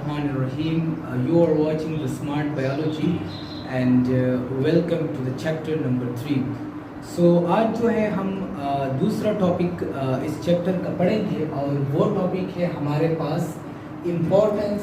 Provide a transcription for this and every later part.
Bismillahirrahmanirrahim. You are watching the Smart Biology and welcome to the chapter number 3. So आज जो है हम दूसरा टॉपिक इस चैप्टर का पढ़ेंगे और वो टॉपिक है हमारे पास इम्पोर्टेंस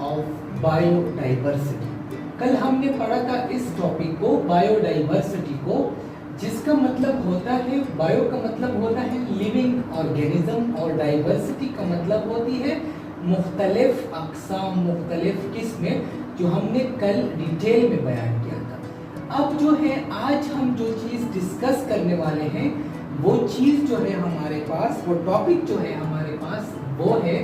ऑफ बायोडाइवर्सिटी। कल हमने पढ़ा था इस टॉपिक को, बायोडाइवर्सिटी को, जिसका मतलब होता है, बायो का मतलब होता है लिविंग ऑर्गेनिज्म और डाइवर्सिटी का मतलब होती है मुख्तलिफ अक़साम, मुख्तलिफ किस्में, जो हमने कल डिटेल में बयान किया था। अब जो है आज हम जो चीज़ डिस्कस करने वाले हैं वो चीज़ जो है हमारे पास, वो टॉपिक जो है हमारे पास वो है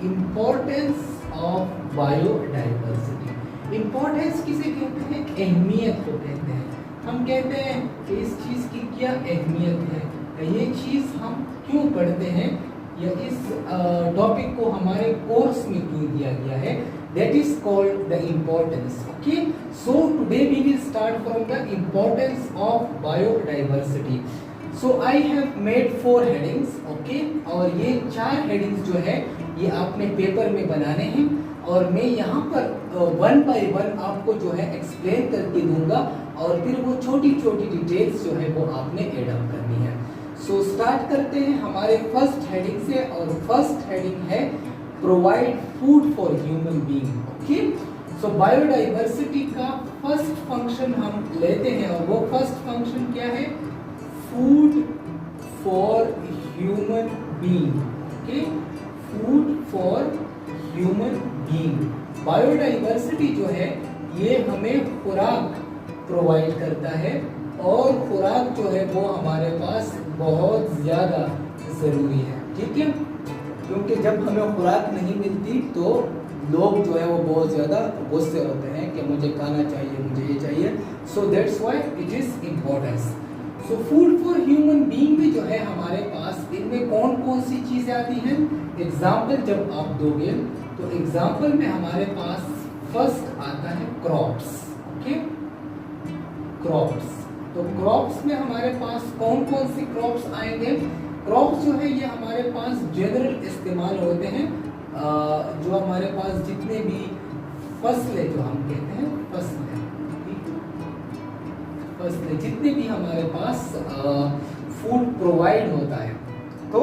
इम्पोर्टेंस ऑफ बायोडाइवर्सिटी। इम्पोर्टेंस किसे कहते हैं? अहमियत को कहते हैं। हम कहते हैं कि इस चीज़ की क्या अहमियत है, ये चीज़ हम क्यों पढ़ते हैं, या इस टॉपिक को हमारे कोर्स में क्यों दिया गया है, that is called the importance. Okay, so today we will start from the importance of biodiversity. So I have made 4 headings. Okay, और ये 4 headings जो है ये आपने पेपर में बनाने हैं और मैं यहाँ पर 1 by 1 आपको जो है एक्सप्लेन करके दूंगा और फिर वो छोटी छोटी डिटेल्स जो है वो आपने एड अप करनी है। सो स्टार्ट करते हैं हमारे फर्स्ट हेडिंग से, और फर्स्ट हेडिंग है provide food for human being. Okay, so biodiversity का फर्स्ट फंक्शन हम लेते हैं और वो फर्स्ट फंक्शन क्या है? Food for human being. Okay, food for human being. Biodiversity जो है ये हमें खुराक प्रोवाइड करता है और खुराक जो है वो हमारे पास बहुत ज़्यादा ज़रूरी है। ठीक है, क्योंकि जब हमें खुराक नहीं मिलती तो लोग जो है वो बहुत ज़्यादा गुस्से होते हैं कि मुझे खाना चाहिए, मुझे ये चाहिए। So that's why it is importance. So food for human being में जो है हमारे पास इनमें कौन कौन सी चीज़ें आती हैं? एग्जाम्पल जब आप दोगे तो एग्जाम्पल में हमारे पास फर्स्ट आता है क्रॉप्स। Okay, crops. तो क्रॉप्स में हमारे पास कौन कौन सी क्रॉप्स आएंगे? क्रॉप्स जो है ये हमारे पास जनरल इस्तेमाल होते हैं, जो हमारे पास जितने भी फसलें, जो हम कहते हैं फसलें, फसलें जितने भी हमारे पास फूड प्रोवाइड होता है, तो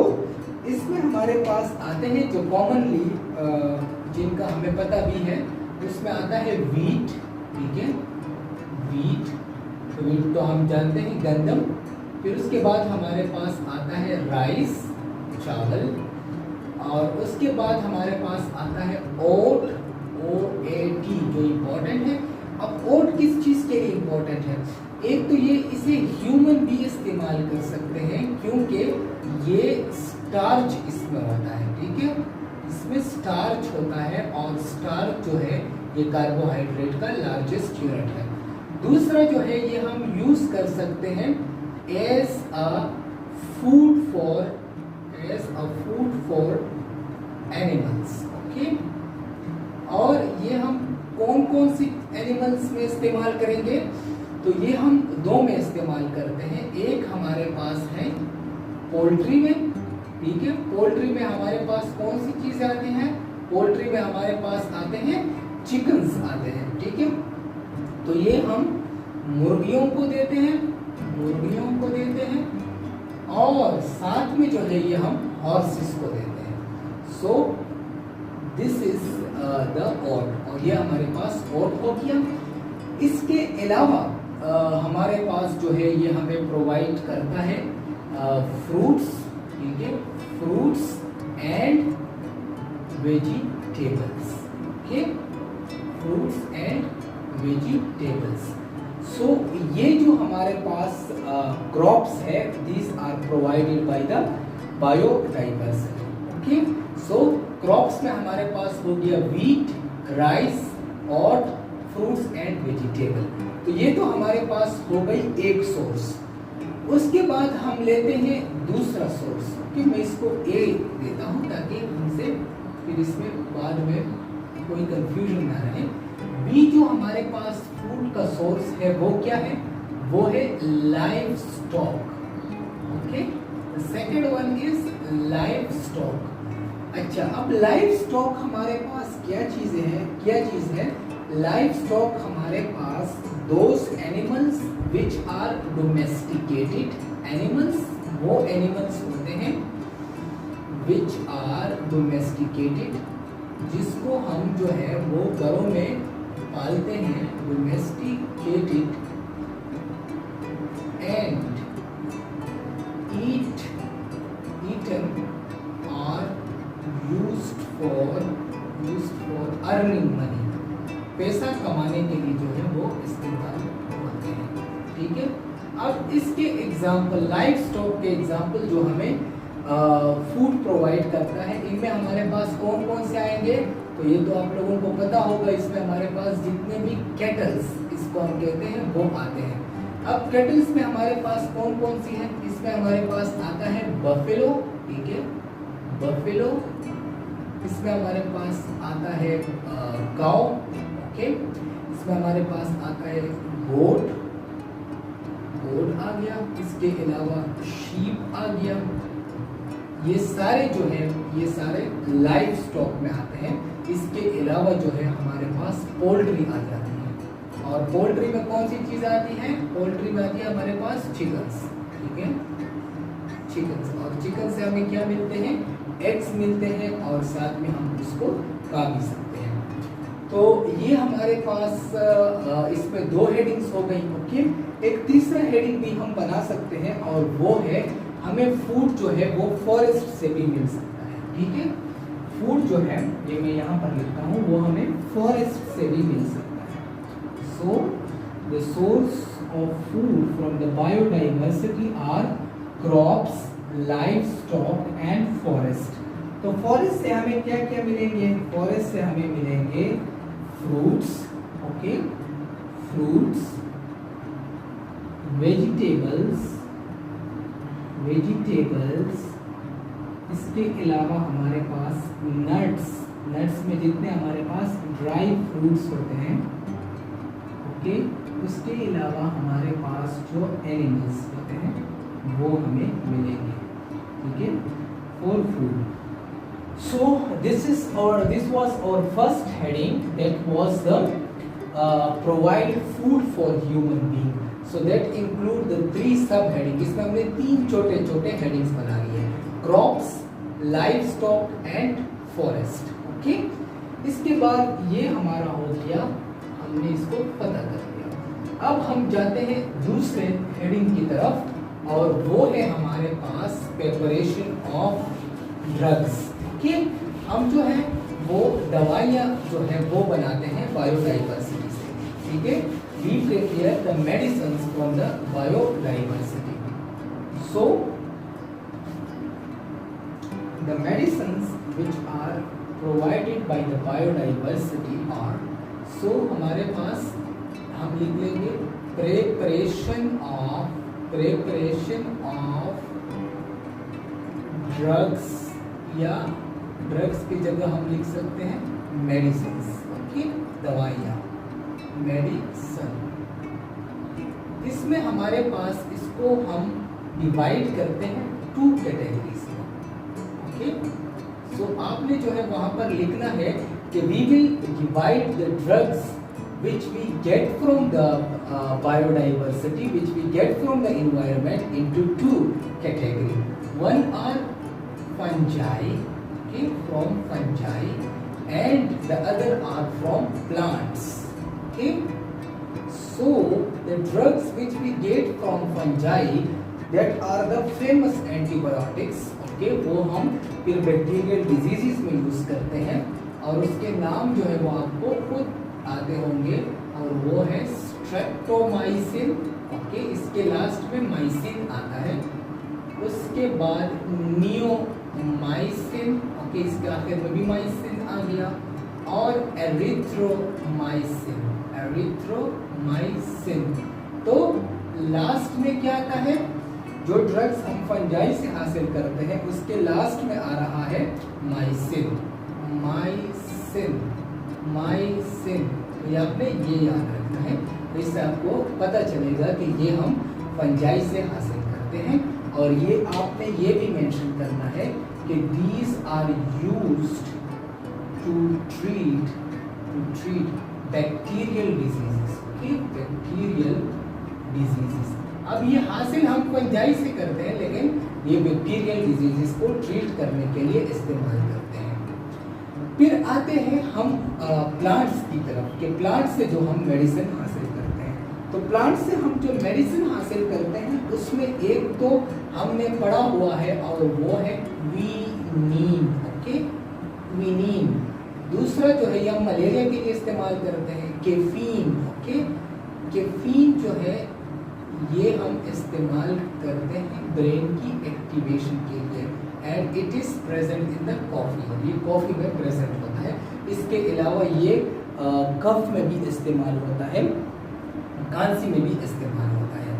इसमें हमारे पास आते हैं जो कॉमनली जिनका हमें पता भी है, उसमें आता है वीट। ठीक है, वीट तो हम जानते हैं गंदम। फिर उसके बाद हमारे पास आता है राइस, चावल, और उसके बाद हमारे पास आता है ओट, OAT, जो इम्पोर्टेंट है। अब ओट किस चीज़ के लिए इम्पोर्टेंट है? एक तो ये इसे ह्यूमन भी इस्तेमाल कर सकते हैं क्योंकि ये स्टार्च इसमें होता है। ठीक है, इसमें स्टार्च होता है और स्टार्च जो है ये कार्बोहाइड्रेट का लार्जेस्ट यूनिट है। दूसरा जो है ये हम यूज कर सकते हैं as a food for animals. Okay, और ये हम कौन कौन सी एनिमल्स में इस्तेमाल करेंगे? तो ये हम 2 में इस्तेमाल करते हैं। एक हमारे पास है पोल्ट्री में। ठीक है, पोल्ट्री में हमारे पास कौन सी चीजें आती हैं? पोल्ट्री में हमारे पास आते हैं चिकन्स आते हैं। ठीक है, तो ये हम मुर्गियों को देते हैं, और साथ में जो है ये हम हॉर्सेस को देते हैं। सो दिस इज द ओट, और ये हमारे पास ओट हो गया। इसके अलावा हमारे पास जो है ये हमें प्रोवाइड करता है फ्रूट्स। ठीक है, fruits and vegetables. Okay, fruits and vegetables. So ये जो हमारे पास क्रॉप्स है, these are provided by the biodiversity. Okay, so crops में हमारे पास हो गया wheat, rice, oat, fruits and vegetable. तो ये तो हमारे पास हो गई एक सोर्स। उसके बाद हम लेते हैं दूसरा सोर्स। कि मैं इसको ए देता हूँ ताकि हमसे फिर इसमें बाद में कोई कंफ्यूजन ना रहे। बी जो हमारे पास फूड का सोर्स है वो क्या है? वो है live stock. Okay, second one is live stock. अच्छा, अब लाइव स्टॉक हमारे पास क्या चीज़ है लाइफ स्टॉक हमारे पास those animals which are domesticated animals, वो एनिमल्स होते हैं विच आर डोमेस्टिकेटेड, जिसको हम जो है वो घरों में पालते हैं, domesticated, and eaten or used for earning money, पैसा कमाने के लिए जो है वो इस्तेमाल होते हैं। ठीक है, अब इसके एग्जाम्पल, लाइफ स्टॉक के एग्जाम्पल जो हमें फूड प्रोवाइड करता है, इनमें हमारे पास कौन कौन से आएंगे, तो ये तो आप लोगों को पता होगा। इसमें हमारे पास जितने भी कैटल्स, इसको हम कहते हैं, वो आते हैं। अब कैटल्स में हमारे पास कौन कौन सी है, इसमें हमारे पास आता है बफेलो, ठीक है, बफेलो। इसमें हमारे पास आता है काऊ, ओके। इसमें हमारे पास आता है गोट आ गया। इसके अलावा शीप आ गया। ये सारे जो है ये सारे लाइफ स्टॉक में आते हैं। इसके अलावा जो है हमारे पास पोल्ट्री आ जाती है, और पोल्ट्री में कौन सी चीज़ आती है, पोल्ट्री में आती है हमारे पास चिकन्स, ठीक है, चिकन्स। और चिकन से हमें क्या मिलते हैं, एग्स मिलते हैं, और साथ में हम उसको खा भी सकते हैं। तो ये हमारे पास इसमें दो हेडिंग्स हो गई, ओके। एक तीसरा हेडिंग भी हम बना सकते हैं, और वो है हमें फूड जो है वो फॉरेस्ट से भी मिल सकता है, ठीक है। फूड जो है, ये मैं यहाँ पर लिखता हूँ, वो हमें फॉरेस्ट से भी मिल सकता है। So the source of food from the biodiversity are crops, livestock and forest. तो फॉरेस्ट से हमें क्या क्या मिलेंगे, फॉरेस्ट से हमें मिलेंगे फ्रूट्स, ओके, फ्रूट्स, वेजिटेबल्स, इसके अलावा हमारे पास नट्स में जितने हमारे पास ड्राई फ्रूट्स होते हैं, ओके। उसके अलावा हमारे पास जो एनिमल्स होते हैं वो हमें मिलेंगे, ठीक है, for food. So this was our first heading, that was the provide food for human being. So that include the 3 sub heading. इसमें हमने 3 छोटे छोटे हेडिंग्स बना लिए हैं, crops, livestock and forest, okay. इसके बाद ये हमारा हो गया, हमने इसको पता कर लिया। अब हम जाते हैं दूसरे हेडिंग की तरफ, और वो है हमारे पास प्रिपरेशन ऑफ ड्रग्स, ओके। हम जो है वो दवाइयाँ जो है वो बनाते हैं बायोडाइवर्सिटी से, ठीक है। We prepare the medicines from the biodiversity. So the medicines which are provided by the biodiversity are, so हमारे पास हम लिख लेंगे preparation of drugs, या ड्रग्स की जगह हम लिख सकते हैं मेडिसिन्स, ओके, दवाइयाँ, मेडिसन। इसमें हमारे पास इसको हम डिवाइड करते हैं 2 कैटेगरीज में, ओके। सो आपने जो है वहां पर लिखना है कि we will divide the drugs which we get from the biodiversity, which we get from the environment, into 2 categories. One are fungi, okay, from fungi, and the other are from plants, okay. So the drugs which we get from fungi, that are the famous antibiotics, okay, वो हम फिर bacterial diseases में use करते हैं, और उसके नाम जो है वो आपको खुद आते होंगे, और वो है स्ट्रेप्टोमाइसिन, ओके। इसके लास्ट में माइसिन आता है, उसके बाद नियोमाइसिन, ओके, इसके आखिर में भी माइसिन आ गया, और एरिथ्रोमाइसिन। तो लास्ट में क्या आता है, जो ड्रग्स हम फंजाई से हासिल करते हैं उसके लास्ट में आ रहा है माइसिन। तो ये आपने ये याद रखना है, तो इससे आपको पता चलेगा कि ये हम फंजाई से हासिल करते हैं। और ये आपने ये भी मेंशन करना है कि these are used to treat bacterial diseases, okay, bacterial diseases. अब ये हासिल हम फंजाई से करते हैं, लेकिन ये बैक्टीरियल डिजीजेस को ट्रीट करने के लिए इस्तेमाल करते हैं। फिर आते हैं हम प्लांट्स की तरफ कि प्लांट से जो हम मेडिसिन हासिल करते हैं। तो प्लांट से हम जो मेडिसिन हासिल करते हैं उसमें एक तो हमने पढ़ा हुआ है और वो है क्विनीन, ओके, क्विनीन। दूसरा जो है ये हम मलेरिया के लिए इस्तेमाल करते हैं कैफीन, ओके, कैफीन जो है ये हम इस्तेमाल करते हैं ब्रेन की एक्टिवेशन के लिए, and it is present in the coffee, ये कॉफी में प्रेजेंट होता है। इसके अलावा ये कफ में भी इस्तेमाल होता है, खांसी में भी इस्तेमाल होता है।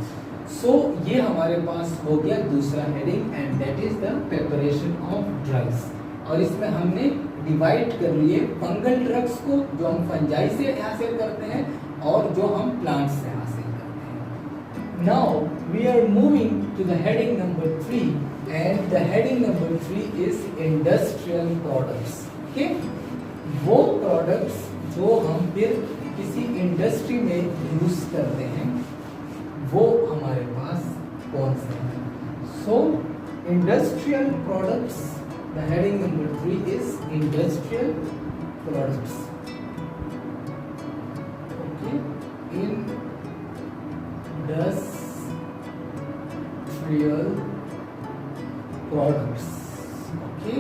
सो ये हमारे पास हो गया दूसरा heading, and that is the preparation of drugs. और इसमें हमने डिवाइड कर लिए फंगल ड्रग्स को जो हम फंजाई से हासिल करते हैं और जो हम प्लांट्स से हासिल करते हैं। Now we are moving to the heading number 3, and the heading number 3 is industrial products, okay. वो प्रोडक्ट्स जो हम फिर किसी इंडस्ट्री में यूज करते हैं वो हमारे पास कौन से हैं? सो industrial products, the heading number 3 is industrial products, okay, industrial products, okay.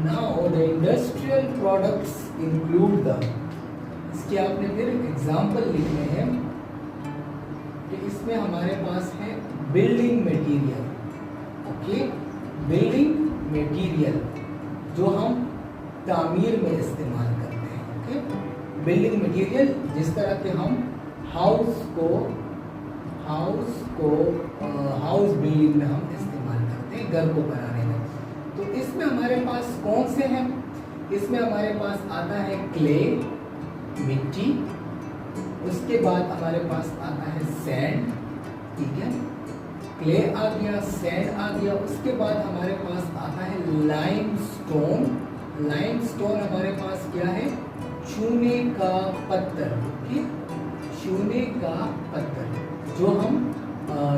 Now the industrial products include the, इसके आपने फिर एग्जाम्पल लिखने हैं कि इसमें हमारे पास है building material, okay, building material जो हम तामीर में इस्तेमाल करते हैं, ओके। बिल्डिंग मटेरियल जिस तरह के हम हाउस बिल्डिंग में हम इस्तेमाल करते हैं घर को बनाने में। तो इसमें हमारे पास कौन से हैं? इसमें हमारे पास आता है क्ले, मिट्टी, उसके बाद हमारे पास आता है सैंड, ठीक है, क्ले आ गया, सैंड आ गया। उसके बाद हमारे पास आता है लाइमस्टोन। लाइमस्टोन हमारे पास क्या है? चूने का पत्थर, ठीक, चूने का पत्थर जो हम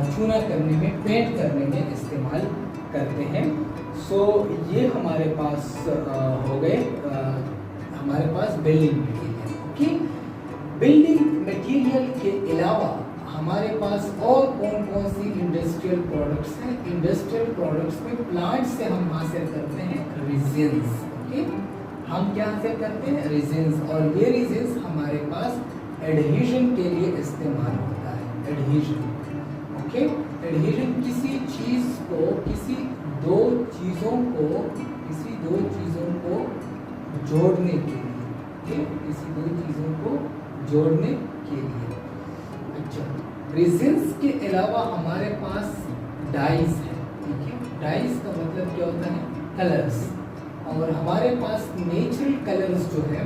चूना करने में, पेंट करने में इस्तेमाल करते हैं। सो ये हमारे पास हो गए हमारे पास building material, okay. Building material के अलावा हमारे पास और कौन कौन सी इंडस्ट्रियल प्रोडक्ट्स हैं? इंडस्ट्रियल प्रोडक्ट्स में प्लांट से हम हासिल करते हैं रेजिन्स, ओके। हम क्या हासिल करते हैं? रेजिन्स, और ये रेजिन्स हमारे पास एडहेजन के लिए इस्तेमाल होता है, एडहेजन, ओके। एडहेजन किसी चीज को, किसी दो चीजों को जोड़ने के लिए, ठीक, किसी दो चीजों को जोड़ने के लिए। अच्छा, रेजिन्स के अलावा हमारे पास डाइज है, ठीक है। डाइज का मतलब क्या होता है? कलर्स। और हमारे पास नेचुरल कलर्स जो है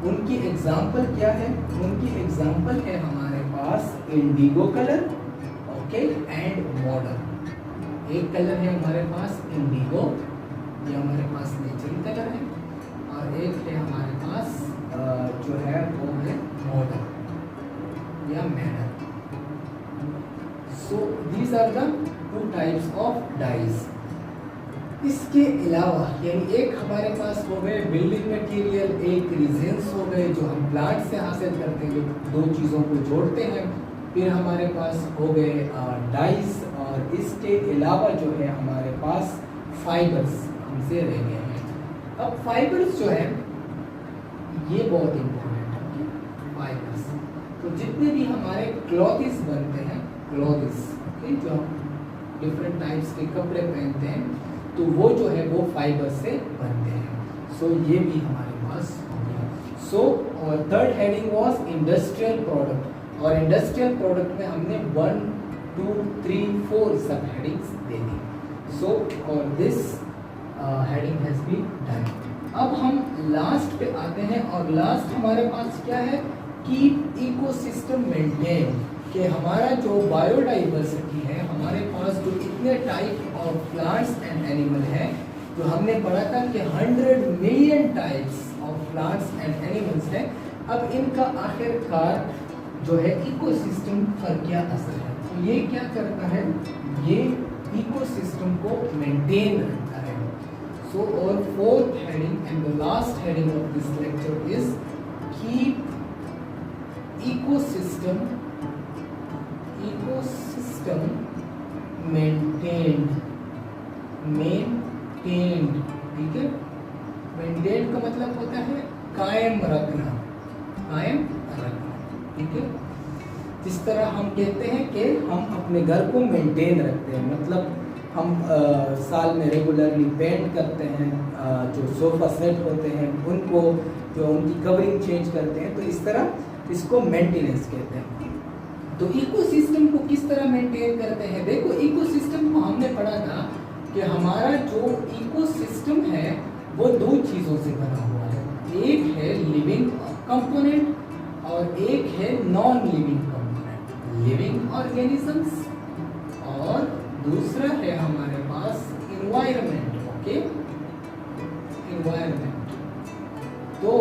उनकी एग्जाम्पल क्या है? उनकी एग्जाम्पल है हमारे पास indigo colour, okay, and modern. एक कलर है हमारे पास इंडिगो, ये हमारे पास नेचुरल कलर है, और एक है हमारे पास जो है वो है मॉडर्न या madder. So these are the two types of dyes. इसके अलावा यानी एक हमारे पास हो गए बिल्डिंग मटेरियल, एक रेजिन्स हो गए जो हम प्लांट से हासिल करते हैं, जो दो चीज़ों को जोड़ते हैं। फिर हमारे पास हो गए डाइज, और इसके अलावा जो है हमारे पास फाइबर्स हमसे रह गए हैं। अब फाइबर्स जो है ये बहुत इम्पोर्टेंट है, फाइबर्स। तो जितने भी हमारे क्लॉथ्स बनते हैं, क्लॉथ्स, जो हम डिफरेंट टाइप्स के कपड़े पहनते हैं, तो वो जो है वो फाइबर से बनते हैं। सो ये भी हमारे पास हो गया। सो और third heading was industrial product, और इंडस्ट्रियल प्रोडक्ट में हमने 1, 2, 3, 4 सब हेडिंग्स दे दी। सो और this heading has been done. अब हम लास्ट पे आते हैं, और लास्ट हमारे पास क्या है? कीप इकोसिस्टम मेंटेन, कि हमारा जो बायोडाइवर्सिटी है, हमारे पास जो इतने type of plants and animal हैं, जो हमने पढ़ा था कि 100 million types plants and animals हैं। अब इनका आखिरकार जो है इकोसिस्टम पर क्या असर है, तो ये क्या करता है, ये इकोसिस्टम को मेंटेन रखता है। सो और fourth heading and the last heading of this lecture is keep ecosystem maintained. ठीक है, मेंटेन का मतलब होता है कायम रखना, ठीक है। जिस तरह हम कहते हैं कि हम अपने घर को मेंटेन रखते हैं, मतलब हम साल में रेगुलरली पेंट करते हैं, जो सोफ़ा सेट होते हैं उनको, जो उनकी कवरिंग चेंज करते हैं, तो इस तरह इसको मेंटेनेंस कहते हैं। तो इकोसिस्टम को किस तरह मेंटेन करते हैं, देखो इकोसिस्टम को हमने पढ़ा था कि हमारा जो इकोसिस्टम है वो दो चीज़ों से बना हुआ है, एक है लिविंग कंपोनेंट और एक है non living component, living organisms, और दूसरा है हमारे पास इन्वायरमेंट। Okay, environment. तो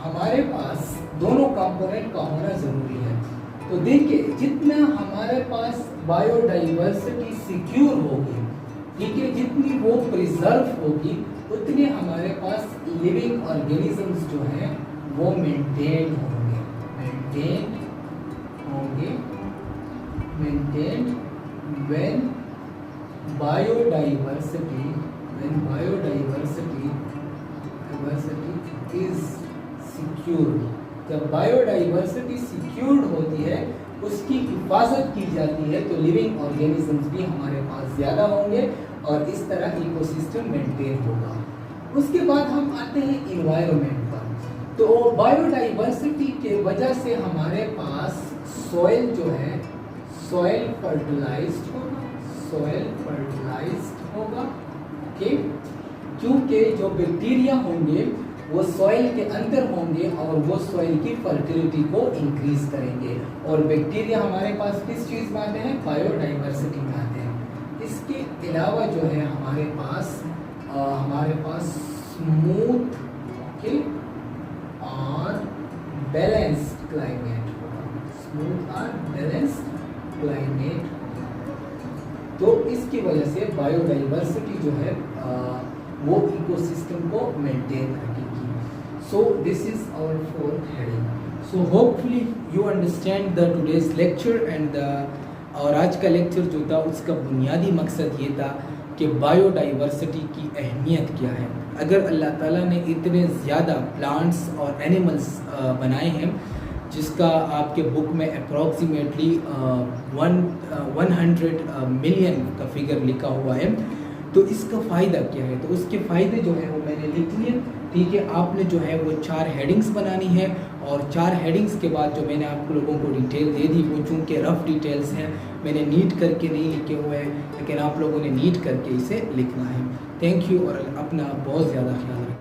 हमारे पास दोनों कंपोनेंट का होना जरूरी है। तो देखिए जितना हमारे पास बायोडाइवर्सिटी सिक्योर होगी, ठीक है, जितनी वो प्रिजर्व होगी, उतने हमारे पास लिविंग ऑर्गेनिजम्स जो हैं वो maintain when biodiversity is secured। जब बायोडाइवर्सिटी सिक्योर्ड होती है, उसकी हिफाजत की जाती है, तो लिविंग ऑर्गेनिजम्स भी हमारे पास ज़्यादा होंगे और इस तरह इकोसिस्टम मेंटेन होगा। उसके बाद हम आते हैं इन्वायरमेंट पर। तो बायोडाइवर्सिटी के वजह से हमारे पास सॉइल जो है सॉइल फर्टिलाइज्ड होगा, ओके, क्योंकि जो बैक्टीरिया होंगे वो सॉइल के अंदर होंगे और वो सॉइल की फर्टिलिटी को इंक्रीज करेंगे। और बैक्टीरिया हमारे पास किस चीज़ में आते हैं, बायोडाइवर्सिटी में आते हैं। इसके अलावा जो है हमारे पास स्मूथ, ओके, और बैलेंस्ड क्लाइमेट होगा, स्मूथ और बैलेंस्ड क्लाइमेट। तो इसकी वजह से बायोडाइवर्सिटी जो है वो इकोसिस्टम को मेंटेन रखेगी। So this is our fourth heading. So hopefully you understand the today's lecture and और आज का लेक्चर जो था उसका बुनियादी मकसद ये था कि बायोडाइवर्सिटी की अहमियत क्या है। अगर अल्लाह ताला ने इतने ज़्यादा प्लांट्स और एनिमल्स बनाए हैं, जिसका आपके बुक में अप्रॉक्सीमेटली 100 मिलियन का फिगर लिखा हुआ है, तो इसका फ़ायदा क्या है, तो उसके फ़ायदे जो है वो मैंने लिख लिए। ठीक है, आपने जो है वो 4 हेडिंग्स बनानी है और 4 हेडिंग्स के बाद जो मैंने आप लोगों को डिटेल दे दी वो चूँकि रफ़ डिटेल्स हैं, मैंने नीट करके नहीं लिखे हुए हैं, लेकिन आप लोगों ने नीट करके इसे लिखना है। थैंक यू और अपना बहुत ज़्यादा ख्याल रखें।